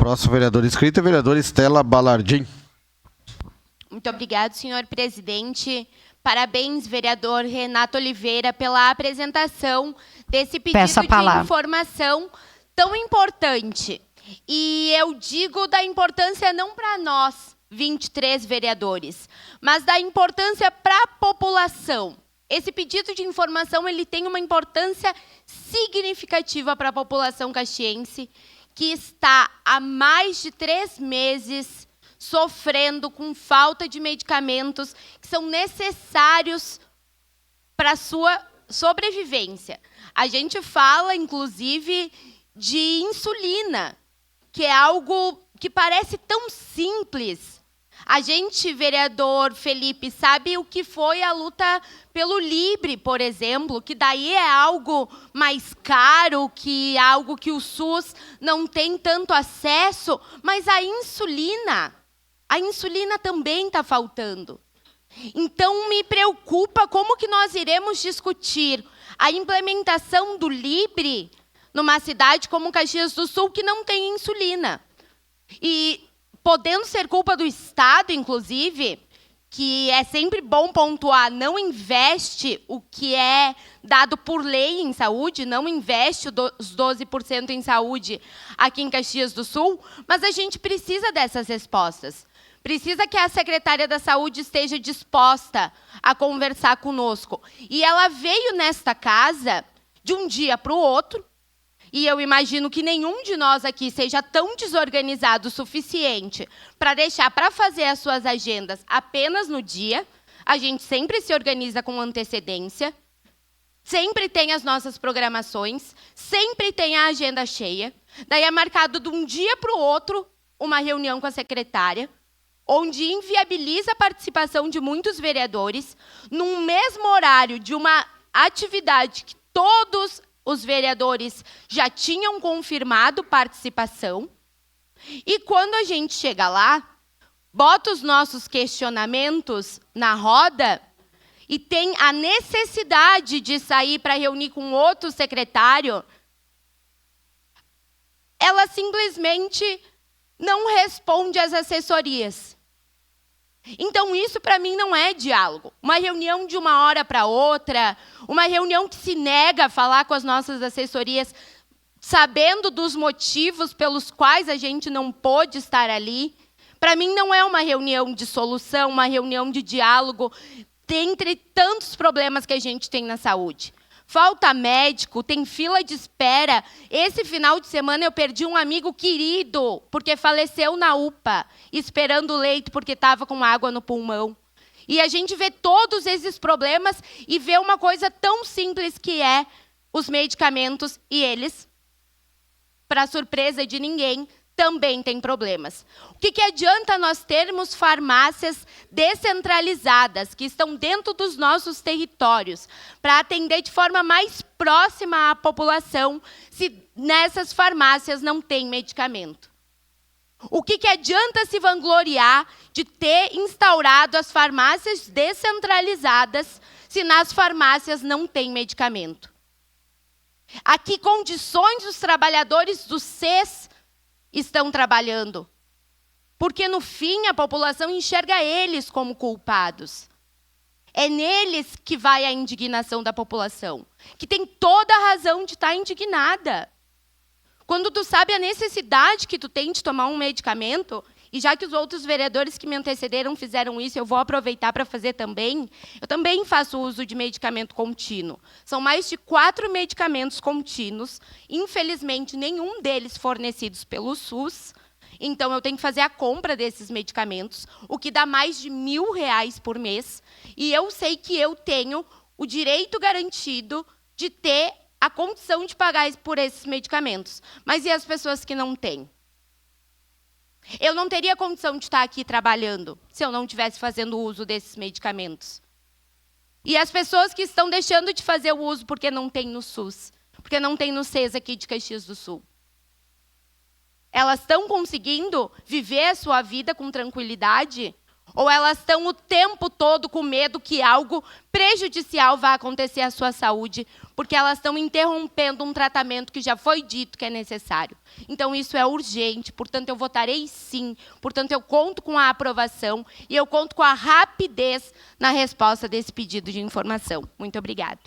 Próximo vereador inscrito é a vereadora Estela Balardim. Muito obrigado, senhor presidente. Parabéns, vereador Renato Oliveira, pela apresentação desse pedido de informação tão importante. E eu digo da importância não para nós, 23 vereadores, mas da importância para a população. Esse pedido de informação ele tem uma importância significativa para a população caxiense, que está há mais de 3 meses sofrendo com falta de medicamentos que são necessários para a sua sobrevivência. A gente fala, inclusive, de insulina, que é algo que parece tão simples. A gente, vereador Felipe, sabe o que foi a luta pelo Libre, por exemplo, que daí é algo mais caro, que é algo que o SUS não tem tanto acesso, mas a insulina também está faltando. Então, me preocupa como que nós iremos discutir a implementação do Libre numa cidade como Caxias do Sul, que não tem insulina. E podendo ser culpa do Estado, inclusive, que é sempre bom pontuar, não investe o que é dado por lei em saúde, não investe os 12% em saúde aqui em Caxias do Sul, mas a gente precisa dessas respostas. Precisa que a secretária da Saúde esteja disposta a conversar conosco. E ela veio nesta casa de um dia para o outro, e eu imagino que nenhum de nós aqui seja tão desorganizado o suficiente para deixar para fazer as suas agendas apenas no dia. A gente sempre se organiza com antecedência, sempre tem as nossas programações, sempre tem a agenda cheia. Daí é marcado de um dia para o outro uma reunião com a secretária, onde inviabiliza a participação de muitos vereadores, num mesmo horário de uma atividade que todos os vereadores já tinham confirmado participação. E quando a gente chega lá, bota os nossos questionamentos na roda e tem a necessidade de sair para reunir com outro secretário, ela simplesmente não responde às assessorias. Então, isso, para mim, não é diálogo. Uma reunião de uma hora para outra, uma reunião que se nega a falar com as nossas assessorias, sabendo dos motivos pelos quais a gente não pôde estar ali, para mim, não é uma reunião de solução, uma reunião de diálogo, dentre tantos problemas que a gente tem na saúde. Falta médico, tem fila de espera. Esse final de semana eu perdi um amigo querido, porque faleceu na UPA, esperando o leito porque estava com água no pulmão. E a gente vê todos esses problemas e vê uma coisa tão simples que é os medicamentos, e eles, para surpresa de ninguém, também têm problemas. O que adianta nós termos farmácias descentralizadas, que estão dentro dos nossos territórios, para atender de forma mais próxima à população, se nessas farmácias não tem medicamento? O que adianta se vangloriar de ter instaurado as farmácias descentralizadas, se nas farmácias não tem medicamento? A que condições os trabalhadores do SES estão trabalhando? Porque, no fim, a população enxerga eles como culpados. É neles que vai a indignação da população, que tem toda a razão de estar indignada. Quando tu sabe a necessidade que tu tem de tomar um medicamento, e já que os outros vereadores que me antecederam fizeram isso, eu vou aproveitar para fazer também. Eu também faço uso de medicamento contínuo. São mais de 4 medicamentos contínuos. Infelizmente, nenhum deles fornecidos pelo SUS. Então, eu tenho que fazer a compra desses medicamentos, o que dá mais de R$1.000 por mês. E eu sei que eu tenho o direito garantido de ter a condição de pagar por esses medicamentos. Mas e as pessoas que não têm? Eu não teria condição de estar aqui trabalhando se eu não estivesse fazendo uso desses medicamentos. E as pessoas que estão deixando de fazer o uso porque não tem no SUS, porque não tem no SES aqui de Caxias do Sul. Elas estão conseguindo viver a sua vida com tranquilidade? ou elas estão o tempo todo com medo que algo prejudicial vá acontecer à sua saúde, porque elas estão interrompendo um tratamento que já foi dito que é necessário. Então, isso é urgente, portanto, eu votarei sim, portanto, eu conto com a aprovação e eu conto com a rapidez na resposta desse pedido de informação. Muito obrigada.